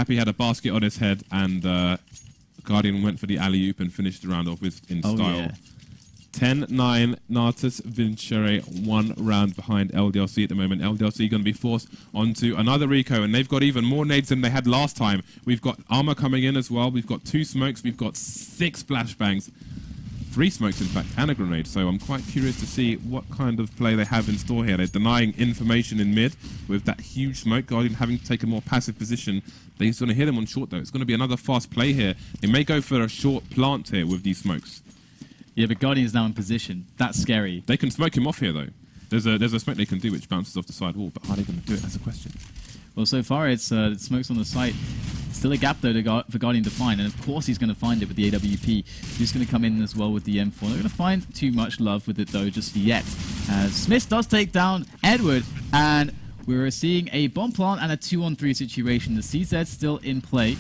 Happy had a basket on his head, and Guardian went for the alley-oop and finished the round off in style. Yeah. 10-9, Natus Vincere 1 round behind LDLC at the moment. LDLC going to be forced onto another eco, and they've got even more nades than they had last time. We've got armor coming in as well. We've got 2 smokes. We've got 6 flashbangs. 3 smokes, in fact, and a grenade. So I'm quite curious to see what kind of play they have in store here. They're denying information in mid with that huge smoke. Guardian having to take a more passive position. They're going to hit him on short, though. It's going to be another fast play here. They may go for a short plant here with these smokes. Yeah, but Guardian's now in position. That's scary. They can smoke him off here, though. There's a smoke they can do which bounces off the side wall, but how are they going to do it? That's a question. Well, so far it's smokes on the site. Still a gap though for Guardian to find, and of course he's going to find it with the AWP. He's going to come in as well with the M4. Not going to find too much love with it though just yet. As Smith does take down Edward, and we're seeing a bomb plant and a 2-on-3 situation. The CZ still in play.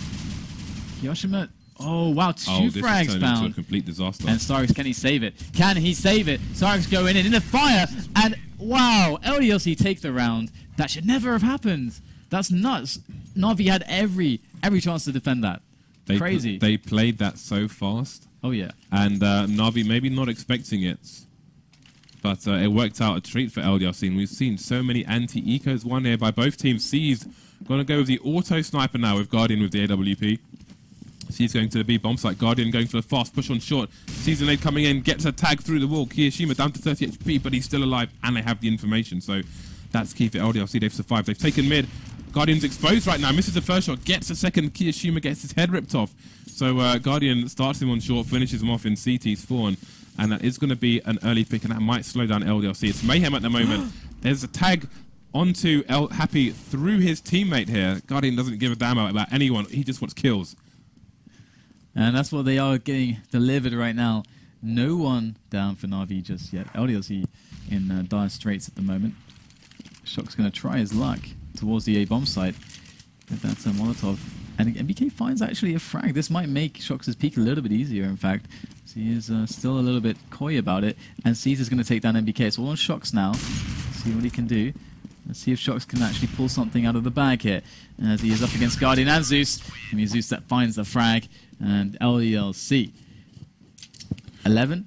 Yoshima, oh wow, 2 frags found. Into a complete disaster. And Starix, can he save it? Can he save it? Starix going in the fire, and wow, LDLC take the round. That should never have happened. That's nuts. Na'Vi had every chance to defend that. Crazy. They played that so fast. Oh, yeah. And Na'Vi maybe not expecting it, but it worked out a treat for LDLC. And we've seen so many anti-ecos won here by both teams. C's going to go with the auto sniper now with Guardian with the AWP. C's going to the B bomb site. Guardian going for the fast push on short. Season 8 coming in, gets a tag through the wall. Kiyoshima down to 30 HP, but he's still alive, and they have the information. So that's key for LDLC. They've survived. They've taken mid. Guardian's exposed right now. Misses the first shot. Gets a second. Kiyoshima gets his head ripped off. So Guardian starts him on short, finishes him off in CT spawn. And that is going to be an early pick, and that might slow down LDLC. It's mayhem at the moment. There's a tag onto Happy through his teammate here. Guardian doesn't give a damn about anyone. He just wants kills. And that's what they are getting delivered right now. No one down for Na'Vi just yet. LDLC in dire straits at the moment. Shock's going to try his luck towards the A-bomb site. But that's a Molotov. And MBK finds actually a frag. This might make Shock's peak a little bit easier, in fact. So he is still a little bit coy about it. And Caesar's going to take down MBK. It's all on Shock's now. See what he can do. Let's see if Shock's can actually pull something out of the bag here. As he is up against Guardian and Zeus. I mean, Zeus that finds the frag. And LDLC. 11.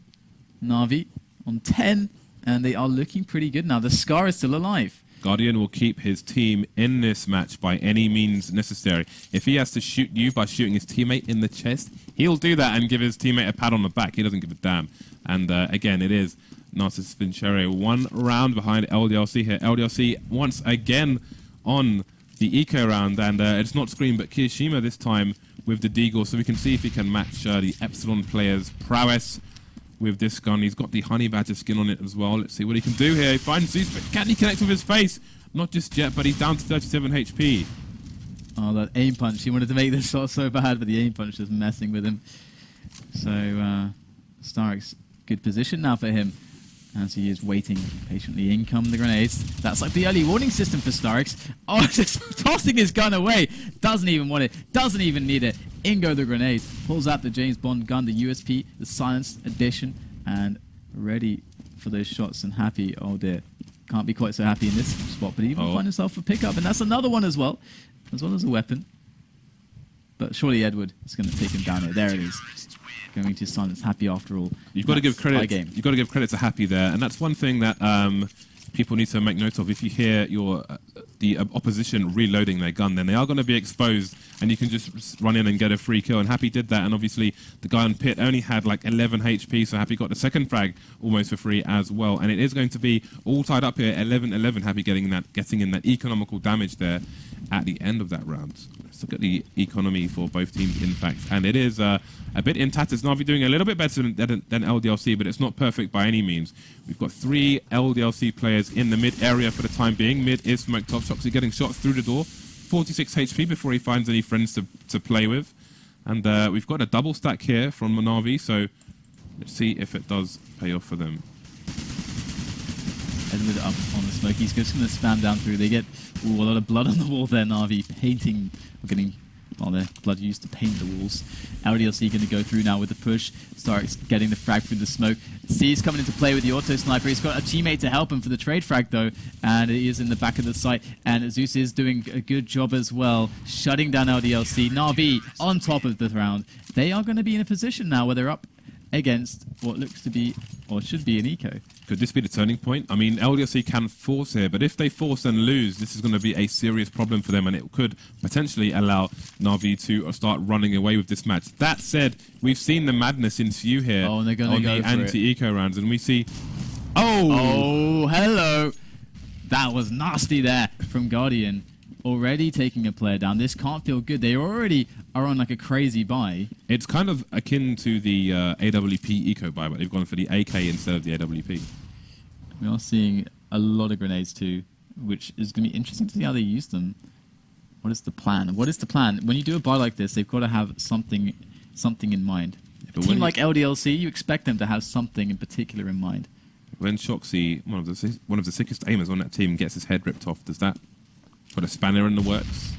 Na'Vi on 10. And they are looking pretty good now. The Scar is still alive. Guardian will keep his team in this match by any means necessary. If he has to shoot you by shooting his teammate in the chest, he'll do that and give his teammate a pat on the back. He doesn't give a damn. And again, it is Natus Vincere 1 round behind LDLC here. LDLC once again on the eco round, and it's not Scream but Kiyoshima this time with the Deagle, so we can see if he can match the Epsilon player's prowess with this gun. He's got the Honey Badger skin on it as well. Let's see what he can do here. He finds Zeus, but can he connect with his face? Not just yet, but he's down to 37 HP. Oh, that aim punch. He wanted to make this shot so bad, but the aim punch is messing with him. So, Starix, good position now for him as he is waiting patiently. In come the grenades. That's like the early warning system for Starix. Oh, just tossing his gun away. Doesn't even want it. Doesn't even need it. In go the grenades. Pulls out the James Bond gun, the USP, the silenced edition, and ready for those shots. And Happy, oh dear, can't be quite so happy in this spot, but he even find himself a pickup, and that's another one as well as a weapon. But surely Edward is going to take him down here. There it is. Going to silence Happy after all. You've got to give credit. You've got to give credit to Happy there, and that's one thing that people need to make note of. If you hear the opposition reloading their gun, then they are going to be exposed, and you can just run in and get a free kill. And Happy did that, and obviously the guy on pit only had like 11 HP, so Happy got the second frag almost for free as well. And it is going to be all tied up here. 11-11. Happy getting in that economical damage there at the end of that round. Let's look at the economy for both teams, in fact, and it is a bit in tatters. Na'Vi doing a little bit better than LDLC, but it's not perfect by any means. We've got 3 LDLC players in the mid area for the time being. Mid is smoked off. Shoxy getting shot through the door. 46 HP before he finds any friends to play with. And we've got a double stack here from Na'Vi, so let's see if it does pay off for them. Edward up on the smoke. He's just going to spam down through. They get a lot of blood on the wall there, Na'Vi painting, or getting Well, they're bloody used to paint the walls. LDLC going to go through now with the push. Starks getting the frag through the smoke. C's coming into play with the auto sniper. He's got a teammate to help him for the trade frag though, and he is in the back of the site. And Zeus is doing a good job as well, shutting down LDLC. Na'Vi on top of the round. They are going to be in a position now where they're up against what looks to be, or should be, an eco. Could this be the turning point? I mean, LDLC can force here, but if they force and lose, this is going to be a serious problem for them, and it could potentially allow Na'Vi to start running away with this match. That said, we've seen the madness ensue here on the anti-eco rounds, and we see... Oh, hello! That was nasty there from Guardian. Already taking a player down. This can't feel good. They already are on like a crazy buy. It's kind of akin to the AWP eco buy, but they've gone for the AK instead of the AWP. We are seeing a lot of grenades too, which is going to be interesting to see how they use them. What is the plan? What is the plan? When you do a buy like this, they've got to have something in mind. A team like LDLC, you expect them to have something in particular in mind. When Shoxy, one of the sickest aimers on that team, gets his head ripped off, does that put a spanner in the works?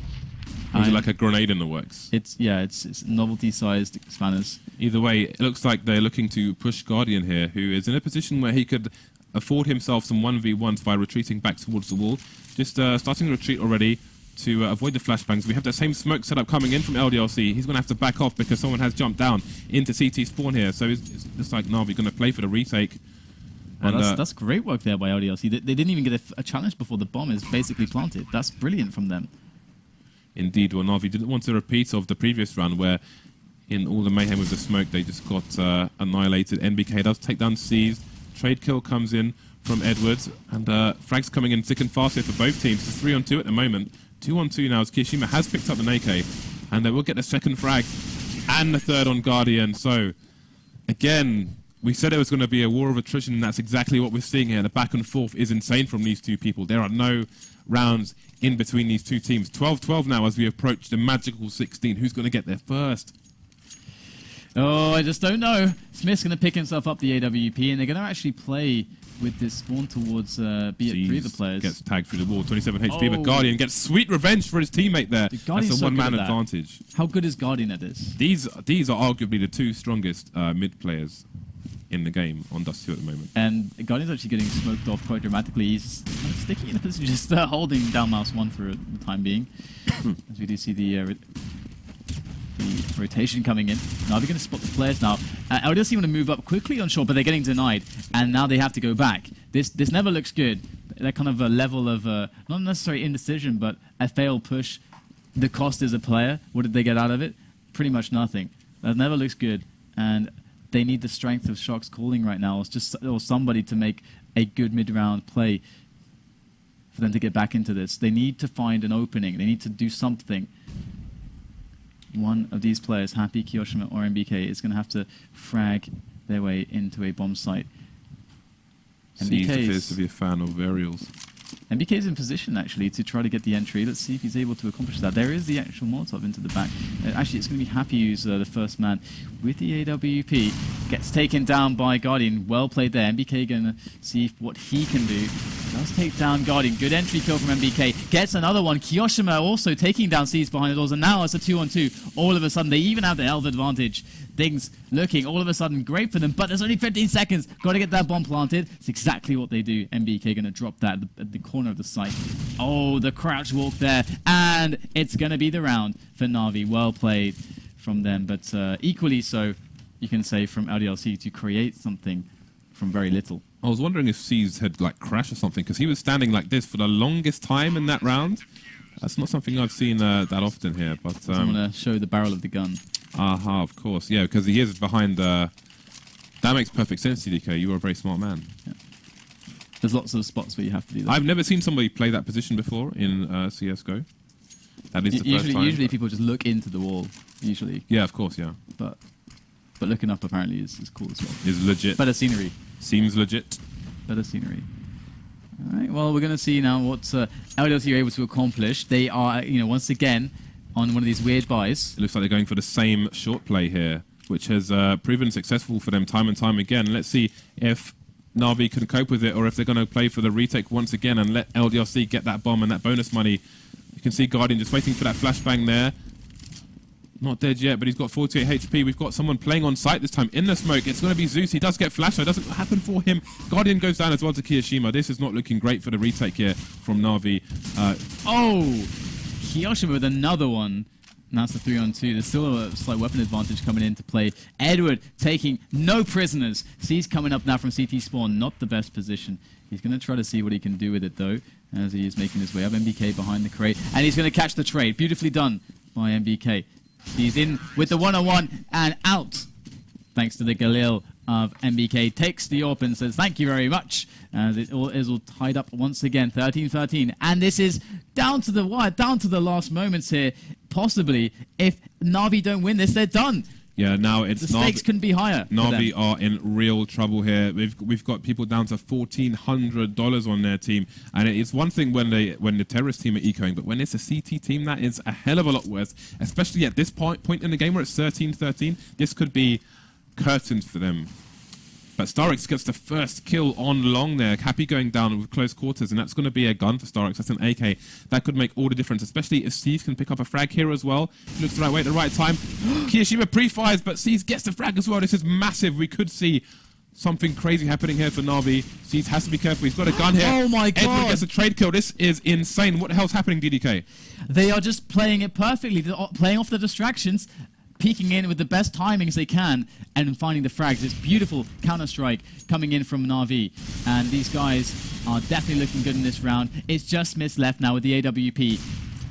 Or is it like a grenade in the works? It's novelty-sized spanners. Either way, it looks like they're looking to push Guardian here, who is in a position where he could afford himself some 1v1s by retreating back towards the wall. Just starting to retreat already to avoid the flashbangs. We have that same smoke setup coming in from LDLC. He's going to have to back off because someone has jumped down into CT spawn here. So it's just like Na'Vi going to play for the retake. Well, that's great work there by LDLC. They didn't even get a challenge before the bomb is basically planted. That's brilliant from them. Indeed, well, Na'Vi didn't want a repeat of the previous round where in all the mayhem with the smoke, they just got annihilated. NBK does take down C's. Trade kill comes in from Edwards. And frags coming in thick and fast here for both teams. It's 3-on-2 at the moment. 2-on-2 now as Kishima has picked up an AK. And they will get the second frag and the third on Guardian. So, again... we said it was going to be a war of attrition, and that's exactly what we're seeing here. The back and forth is insane from these two people. There are no rounds in between these two teams. 12-12 now as we approach the magical 16. Who's going to get there first? Oh, I just don't know. Smith's going to pick himself up the AWP, and they're going to actually play with this spawn towards B3 of the players. Gets tagged through the wall, 27 HP, but Guardian gets sweet revenge for his teammate there. That's a one-man advantage. How good is Guardian at this? These are arguably the two strongest mid players in the game on Dust 2 at the moment. And Guardian's actually getting smoked off quite dramatically. He's kind of sticky in a position, just holding down mouse 1 for the time being. As we do see the rotation coming in. Now they're going to spot the players now. LDLC want to move up quickly on short, but they're getting denied. And now they have to go back. This never looks good. That kind of a level of, not necessarily indecision, but a failed push. The cost is a player. What did they get out of it? Pretty much nothing. That never looks good. And they need the strength of Shock's calling right now, or somebody to make a good mid-round play for them to get back into this. They need to find an opening. They need to do something. One of these players, Happy, Kiyoshima, or MBK, is going to have to frag their way into a bomb site. MBK appears to be a fan of aerials. MBK is in position, actually, to try to get the entry. Let's see if he's able to accomplish that. There is the actual Molotov into the back. Actually, it's going to be Happy who's the first man with the AWP. Gets taken down by Guardian. Well played there. MBK going to see what he can do. Does take down Guardian. Good entry kill from MBK. Gets another one. Kiyoshima also taking down C's behind the doors. And now it's a 2-on-2. All of a sudden, they even have the elf advantage. Things looking all of a sudden great for them, but there's only 15 seconds. Got to get that bomb planted. It's exactly what they do. MBK going to drop that at the corner of the site. Oh, the crouch walk there. And it's going to be the round for Na'Vi. Well played from them, but equally so, you can say, from LDLC to create something from very little. I was wondering if C's had like crashed or something, because he was standing like this for the longest time in that round. That's not something I've seen that often here. But I want to show the barrel of the gun. Aha, of course. Yeah, because he is behind the... That makes perfect sense, CDK. You are a very smart man. Yeah. There's lots of spots where you have to do that. I've never seen somebody play that position before in CSGO. That is the first time. Usually people just look into the wall, usually. Yeah, of course, yeah. But looking up apparently is cool as well. Is legit. Better scenery. Seems legit. Better scenery. All right, well, we're going to see now what LDLC are able to accomplish. They are, once again, on one of these weird buys. It looks like they're going for the same short play here, which has proven successful for them time and time again. Let's see if Na'Vi can cope with it, or if they're going to play for the retake once again and let LDLC get that bomb and that bonus money. You can see Guardian just waiting for that flashbang there. Not dead yet, but he's got 48 HP. We've got someone playing on site this time in the smoke. It's going to be Zeus. He does get flashed, so it doesn't happen for him. Guardian goes down as well to Kiyoshima. This is not looking great for the retake here from Na'Vi. Kiyoshima with another one. And that's the 3-on-2. There's still a slight weapon advantage coming into play. Edward taking no prisoners. C's coming up now from CT spawn. Not the best position. He's going to try to see what he can do with it, though, as he is making his way up. MBK behind the crate. And he's going to catch the trade. Beautifully done by MBK. He's in with the one-on-one and out. Thanks to the Galil of MBK. Takes the AWP and says, thank you very much. As it all is all tied up once again. 13-13. And this is down to the wire, down to the last moments here. Possibly, if Na'Vi don't win this, they're done. Yeah, now it's the stakes couldn't be higher. Na'Vi are in real trouble here. We've got people down to $1,400 on their team, and it's one thing when the terrorist team are ecoing, but when it's a CT team, that is a hell of a lot worse. Especially at this point in the game where it's 13-13, this could be curtains for them. But Starix gets the first kill on long there. Happy going down with close quarters, and that's going to be a gun for Starix. That's an AK. That could make all the difference, especially if Steve can pick up a frag here as well. He looks the right way at the right time. Kiyoshima pre-fires, but Steve gets the frag as well. This is massive. We could see something crazy happening here for Na'Vi. Steve has to be careful. He's got a gun here. Oh my god. Edward gets a trade kill. This is insane. What the hell's happening, DDK? They are just playing it perfectly. They're playing off the distractions, peeking in with the best timings they can, and finding the frags. It's beautiful counter-strike coming in from Na'Vi. And these guys are definitely looking good in this round. It's just Smith left now with the AWP.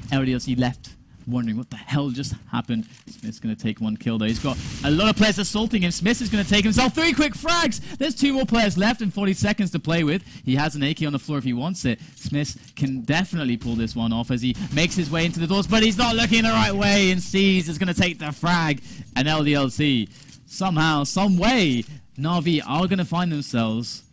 LDLC left, wondering what the hell just happened. Smith's going to take one kill, though. He's got a lot of players assaulting him. Smith is going to take himself 3 quick frags. There's 2 more players left and 40 seconds to play with. He has an AK on the floor if he wants it. Smith can definitely pull this one off as he makes his way into the doors, but he's not looking the right way, and sees is going to take the frag. And LDLC, somehow, some way, Na'Vi are going to find themselves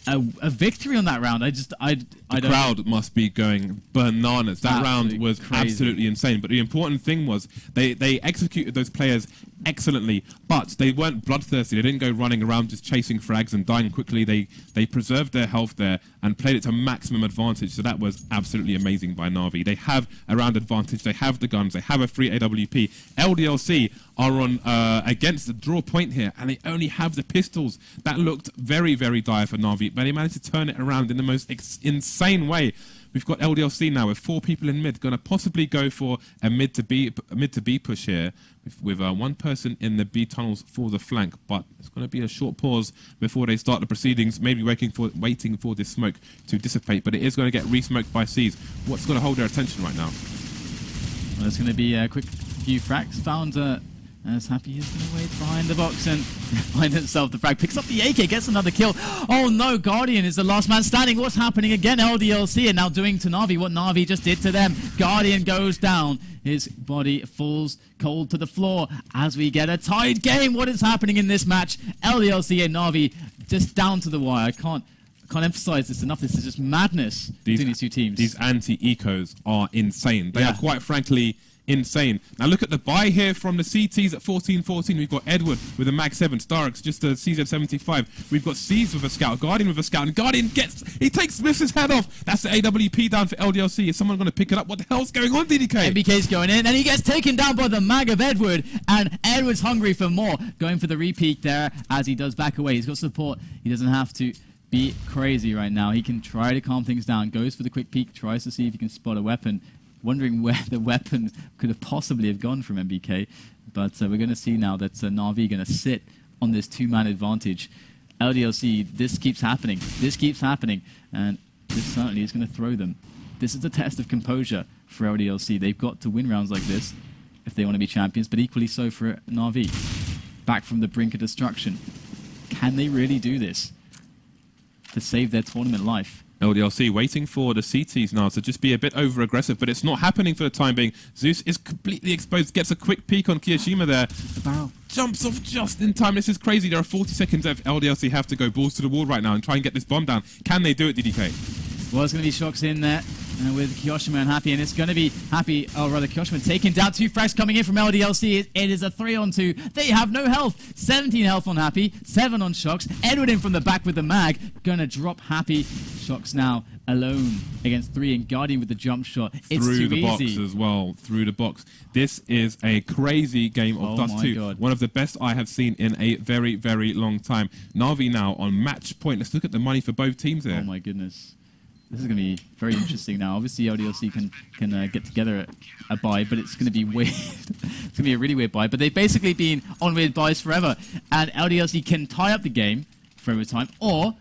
a victory on that round. The crowd must be going bananas. That round was crazy. Absolutely insane. But the important thing was they executed those players excellently, but they weren't bloodthirsty. They didn't go running around just chasing frags and dying quickly. They preserved their health there and played it to maximum advantage. So that was absolutely amazing by Na'Vi. They have a round advantage. They have the guns. They have a free AWP. LDLC are on against the draw point here, and they only have the pistols. That looked very, very dire for Na'Vi, but they managed to turn it around in the most insane way. We've got LDLC now with 4 people in mid, going to possibly go for a mid to B push here with 1 person in the B tunnels for the flank. But it's going to be a short pause before they start the proceedings, maybe waiting for this smoke to dissipate. But it is going to get re-smoked by C's. What's going to hold their attention right now? Well, it's going to be a quick few frags found. As Happy is going to wait behind the box and find himself the frag. Picks up the AK, gets another kill. Oh no, Guardian is the last man standing. What's happening again? LDLC are now doing to Na'Vi what Na'Vi just did to them. Guardian goes down. His body falls cold to the floor as we get a tied game. What is happening in this match? LDLC and Na'Vi just down to the wire. I can't emphasize this enough. This is just madness between these 2 teams. These anti-ecos are insane. They are quite frankly insane. Now look at the buy here from the CTs at 14-14. We've got Edward with a Mag 7, Starix just a CZ75. We've got C's with a scout, Guardian with a scout, and Guardian he takes Smith's head off. That's the AWP down for LDLC. Is someone going to pick it up? What the hell's going on, DDK? MBK's going in, and he gets taken down by the Mag of Edward, and Edward's hungry for more. Going for the repeat there as he does back away. He's got support. He doesn't have to be crazy right now. He can try to calm things down. Goes for the quick peek, tries to see if he can spot a weapon. Wondering where the weapon could have possibly have gone from MBK. But we're going to see now that Na'Vi going to sit on this 2-man advantage. LDLC, this keeps happening. This keeps happening. And this certainly is going to throw them. This is the test of composure for LDLC. They've got to win rounds like this if they want to be champions, but equally so for Na'Vi. Back from the brink of destruction. Can they really do this to save their tournament life? LDLC waiting for the CTs now to just be a bit over-aggressive, but it's not happening for the time being. Zeus is completely exposed, gets a quick peek on Kiyoshima there. The barrel jumps off just in time. This is crazy. There are 40 seconds left. LDLC have to go balls to the wall right now and try and get this bomb down. Can they do it, DDK? Well, it's going to be Shocks in there. with Kyoshima and Happy, and it's going to be Happy, or rather Kyoshima, taking down 2 frags coming in from LDLC. It is a 3-on-2. They have no health. 17 health on Happy, 7 on Shox. Edward in from the back with the mag. Going to drop Happy. Shox now alone against 3, and Guardian with the jump shot. It's through too the box easy. as well, through the box. This is a crazy game of Dust 2. God. One of the best I have seen in a very, very long time. Na'Vi now on match point. Let's look at the money for both teams here. Oh my goodness. This is going to be very interesting now. Obviously, LDLC can get together a buy, but it's going to be weird. It's going to be a really weird buy. But they've basically been on weird buys forever. And LDLC can tie up the game for overtime, or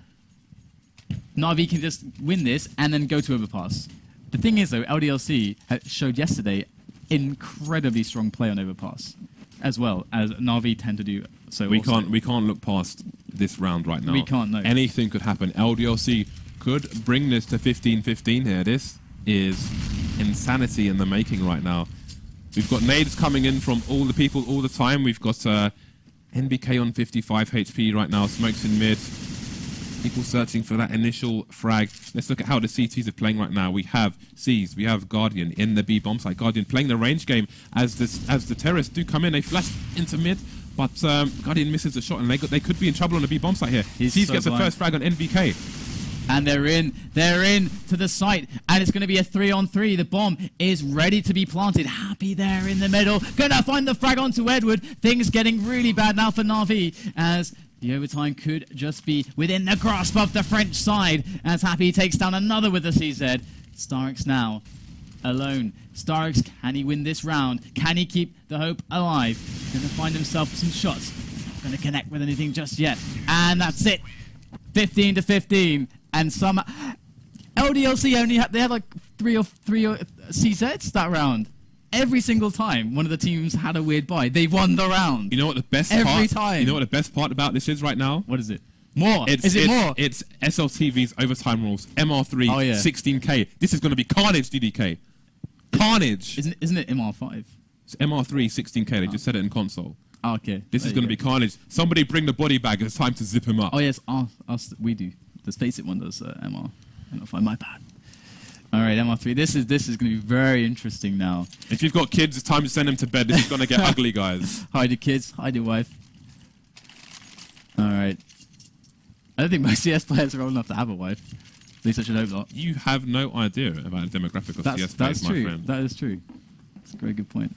Na'Vi can just win this and then go to overpass. The thing is, though, LDLC showed yesterday incredibly strong play on overpass, as well as Na'Vi tend to do so. We can't look past this round right now. We can't, no. Anything could happen. LDLC could bring this to 15-15 here. This is insanity in the making right now. We've got nades coming in from all the people all the time. We've got NBK on 55 HP right now. Smokes in mid. People searching for that initial frag. Let's look at how the CTs are playing right now. We have C's, we have Guardian in the B bomb site. Guardian playing the range game as the terrorists do come in. They flash into mid, but Guardian misses the shot, and they could be in trouble on the B bomb site here. C's so gets the first frag on NBK. And they're in to the site, and it's going to be a 3-on-3. The bomb is ready to be planted. Happy there in the middle. Gonna find the frag onto Edward. Things getting really bad now for Na'Vi, as the overtime could just be within the grasp of the French side, as Happy takes down another with the CZ. Starix now alone. Starix, can he win this round? Can he keep the hope alive? Gonna find himself some shots. Not gonna connect with anything just yet. And that's it. 15-15. And some LDLC only had like three or CZs that round. Every single time one of the teams had a weird buy, they won the round. You know what the best every time. You know what the best part about this is right now? What is it? More. Is it more? It's SLTV's overtime rules. MR3, oh, yeah. 16k. This is going to be carnage, DDK. Carnage. Isn't it MR5? It's MR3, 16k. They just said it in console. Oh, okay. This is going to be carnage. Somebody bring the body bag. It's time to zip him up. Oh yes, we do. The Face It one does MR. MR5. My bad. All right, MR3. This is going to be very interesting now. If you've got kids, it's time to send them to bed. This is going to get ugly, guys. Hide your kids. Hide your wife. All right. I don't think most CS players are old enough to have a wife. At least I should hope not. You have no idea about the demographic of CS players, my friend. That is true. That's a very good point.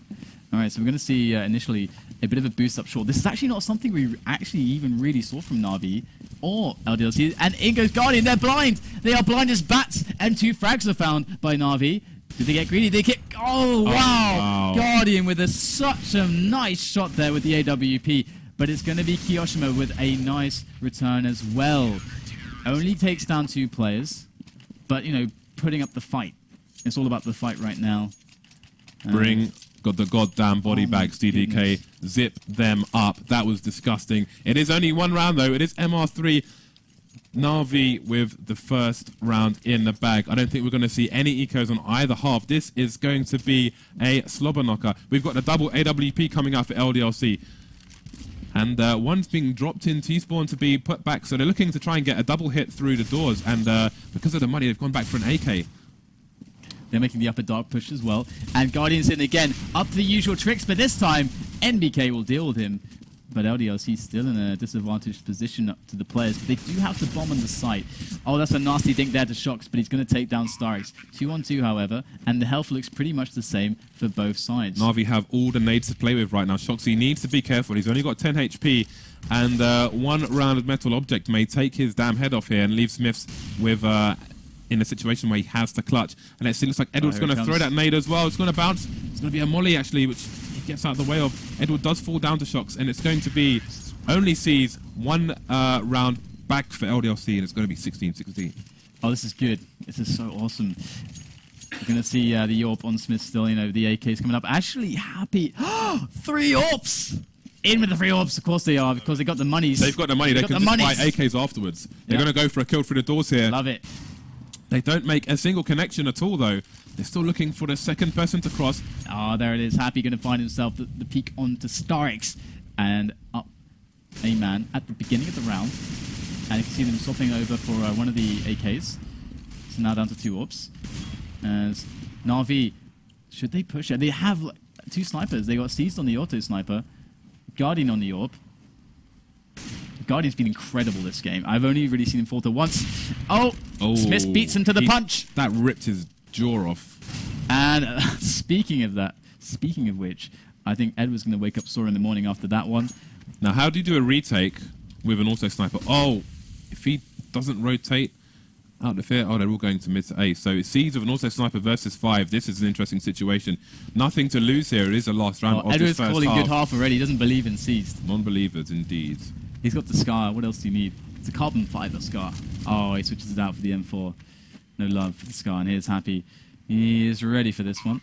All right, so we're going to see initially a bit of a boost up short. This is actually not something we actually even really saw from Na'Vi or LDLC. And in goes Guardian. They're blind. They are blind as bats. And 2 frags are found by Na'Vi. Did they get greedy? They kick. Oh, wow. Guardian with such a nice shot there with the AWP. But it's going to be Kyoshima with a nice return as well. Only takes down 2 players. But, you know, putting up the fight. It's all about the fight right now. Got the goddamn body bags, DDK. Goodness. Zip them up. That was disgusting. It is only 1 round, though. It is MR3. Na'Vi with the first round in the bag. I don't think we're going to see any ecos on either half. This is going to be a slobber knocker. We've got the double AWP coming out for LDLC. And one's being dropped in T-spawn to be put back. So they're looking to try and get a double hit through the doors. And because of the money, they've gone back for an AK. They're making the upper dark push as well. And Guardian's in again. Up to the usual tricks, but this time, NBK will deal with him. But LDLC still in a disadvantaged position up to the players. But they do have to bomb on the site. Oh, that's a nasty dink there to Shox, but he's going to take down Starix. 2-on-2, however, and the health looks pretty much the same for both sides. Na'Vi have all the nades to play with right now. Shoxy needs to be careful. He's only got 10 HP, and 1 round of metal object may take his damn head off here and leave Smiths with... in a situation where he has to clutch. And it looks like Edward's going to throw that nade as well. It's going to bounce. It's going to be a molly, actually, which he gets out of the way of. Edward does fall down to Shox, and it's going to be only sees 1 round back for LDLC, and it's going to be 16-16. Oh, this is good. This is so awesome. We're going to see the AWP on Smith still, you know, the AKs coming up. Actually, Happy. 3 AWPs! In with the 3 AWPs, of course they are, because they got the monies. They've got the money. They can just buy AKs afterwards. They're going to go for a kill through the doors here. Love it. They don't make a single connection at all, though. They're still looking for the second person to cross. Oh, there it is. Happy going to find himself the peak onto Starix. And up a man at the beginning of the round. And you can see them swapping over for one of the AKs. So now down to 2 AWPs. As Na'Vi, should they push it? They have like, 2 snipers. They got seized on the auto sniper, Guardian on the AWP. Guardian's been incredible this game. I've only really seen him falter once. Oh, Smith beats him to the punch. That ripped his jaw off. And speaking of which, I think Ed was going to wake up sore in the morning after that one. Now, how do you do a retake with an auto sniper? Oh, if he doesn't rotate out of here, they're all going to mid to A. So it's seeds of an auto sniper versus 5. This is an interesting situation. Nothing to lose here. It is the last round of Ed this was first calling half. good half already. He doesn't believe in seized. Non-believers, indeed. He's got the Scar. What else do you need? It's a carbon fiber Scar. Oh, he switches it out for the M4. No love for the Scar, and here's Happy. He is ready for this one.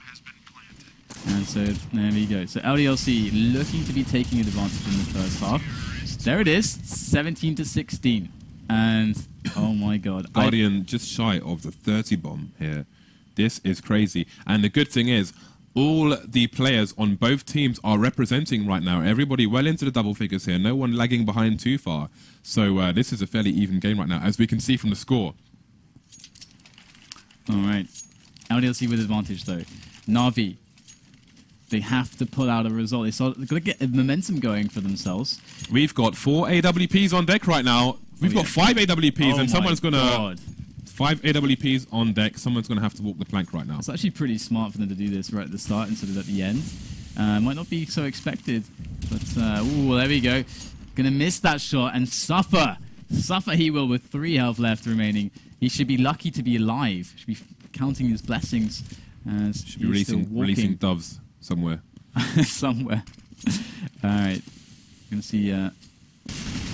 And so, there we go. So LDLC looking to be taking advantage in the first half. There it is, 17-16. And, oh my god. Guardian just shy of the 30 bomb here. This is crazy. And the good thing is, all the players on both teams are representing right now. Everybody well into the double figures here. No one lagging behind too far. So this is a fairly even game right now, as we can see from the score. All right. LDLC with advantage, though. Na'Vi. They have to pull out a result. They've got to get momentum going for themselves. We've got 4 AWPs on deck right now. We've got 5 AWPs, and someone's going to... 5 AWPs on deck. Someone's going to have to walk the plank right now. It's actually pretty smart for them to do this right at the start instead of at the end. Might not be so expected, but ooh, there we go. Going to miss that shot and suffer. Suffer he will with 3 health left remaining. He should be lucky to be alive. Should be counting his blessings. As should be releasing doves somewhere. Somewhere. All right. Going to see...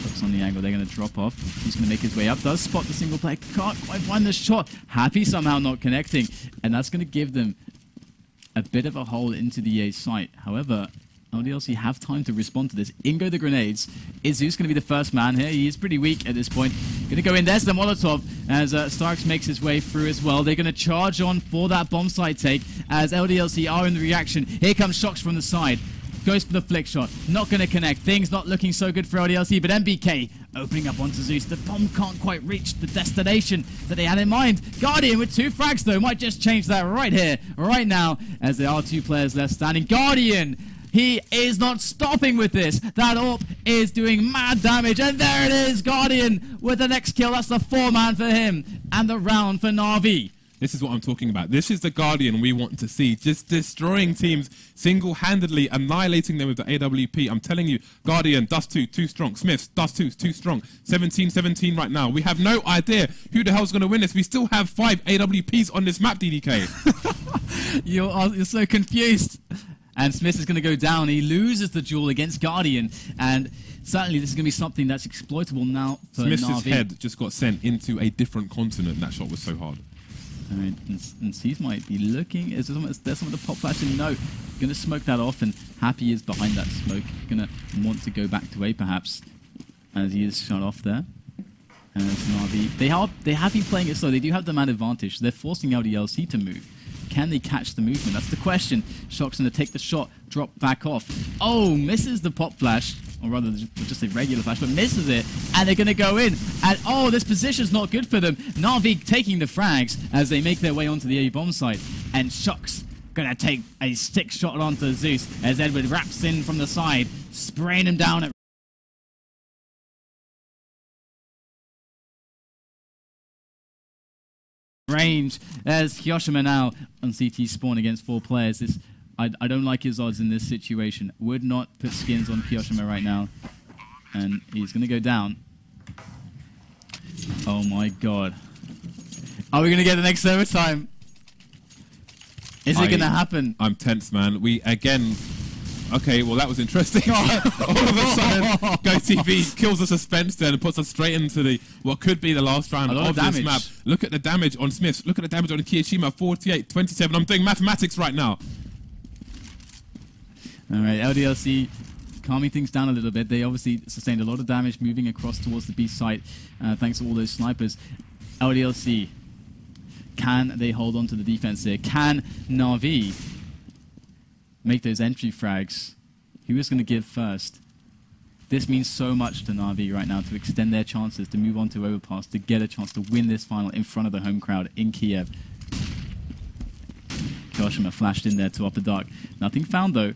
Looks on the angle, they're going to drop off. He's going to make his way up, does spot the single player, can't quite find the shot. Happy somehow not connecting, and that's going to give them a bit of a hole into the A site. However, LDLC have time to respond to this. In go the grenades. Is Zeus going to be the first man here? He is pretty weak at this point. Going to go in, there's the Molotov, as Starks makes his way through as well. They're going to charge on for that bomb site take, as LDLC are in the reaction. Here comes Shocks from the side. Goes for the flick shot. Not going to connect. Things not looking so good for LDLC, but MBK opening up onto Zeus. The bomb can't quite reach the destination that they had in mind. Guardian with 2 frags, though, might just change that right here, right now, as there are 2 players left standing. Guardian, he is not stopping with this. That AWP is doing mad damage, and there it is. Guardian with the next kill. That's the 4-man for him, and the round for Na'Vi. This is what I'm talking about. This is the Guardian we want to see. Just destroying teams single-handedly, annihilating them with the AWP. I'm telling you, Guardian, Dust 2, too strong. Smiths, Dust 2, too strong. 17-17 right now. We have no idea who the hell's going to win this. We still have 5 AWPs on this map, DDK. You're so confused. And Smith is going to go down. He loses the duel against Guardian. And certainly this is going to be something that's exploitable now for Smith's Na'Vi. head just got sent into a different continent. That shot was so hard. All right, and C's might be looking. Is there some of the pop flashing? No. Going to smoke that off, and Happy is behind that smoke. Going to want to go back to A, perhaps, as he is shut off there. And Na'Vi, they have been playing it slow. They do have the man advantage. They're forcing LDLC to move. Can they catch the movement? That's the question. Shock's going to take the shot, drop back off. Oh, misses the pop flash. Or rather, just a regular flash, but misses it. And they're going to go in. And, oh, this position's not good for them. Na'Vi taking the frags as they make their way onto the A bomb site. And Shock's going to take a stick shot onto Zeus as Edward wraps in from the side, spraying him down at range. There's Hiroshima now on CT spawn against 4 players. I don't like his odds in this situation. Would not put skins on Hiroshima right now. And he's going to go down. Oh my god. Are we going to get the next overtime? Is it going to happen? I'm tense, man. We, again... Okay, well, that was interesting. All of a sudden, GoTV kills the suspense there and puts us straight into the what could be the last round of this map. Look at the damage on Smiths. Look at the damage on Kiyoshima. 48, 27. I'm doing mathematics right now. All right, LDLC calming things down a little bit. They obviously sustained a lot of damage moving across towards the B site thanks to all those snipers. LDLC, can they hold on to the defense here? Can Na'Vi make those entry frags? Who is going to give first? This means so much to Na'Vi right now to extend their chances, to move on to Overpass, to get a chance to win this final in front of the home crowd in Kiev. Joshua flashed in there to Upper Dark. Nothing found though.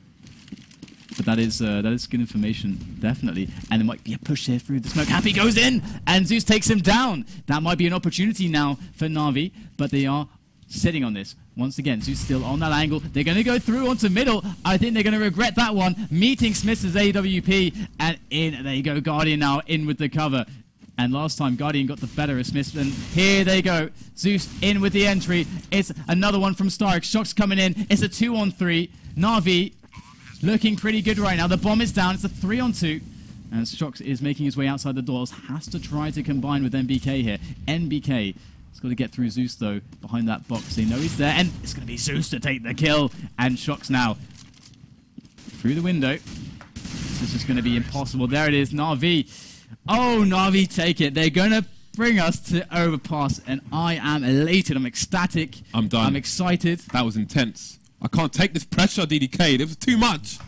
But that is good information, definitely. And there might be a push here through the smoke. Happy goes in, and Zeus takes him down. That might be an opportunity now for Na'Vi, but they are sitting on this. Once again, Zeus still on that angle. They're going to go through onto middle. I think they're going to regret that one. Meeting Smith's AWP, and in they go. Guardian now in with the cover. And last time, Guardian got the better of Smith, and here they go. Zeus in with the entry. It's another one from Stark. Shock's coming in. It's a 2-on-3. Na'Vi looking pretty good right now. The bomb is down. It's a 3-on-2. And Shox is making his way outside the doors. Has to try to combine with NBK here. NBK has got to get through Zeus, though, behind that box. They know he's there, and it's going to be Zeus to take the kill. And Shox now through the window. This is just going to be impossible. There it is, Na'Vi. Oh, Na'Vi take it. They're going to bring us to overpass, and I am elated. I'm ecstatic. I'm done. I'm excited. That was intense. I can't take this pressure, DDK. It was too much.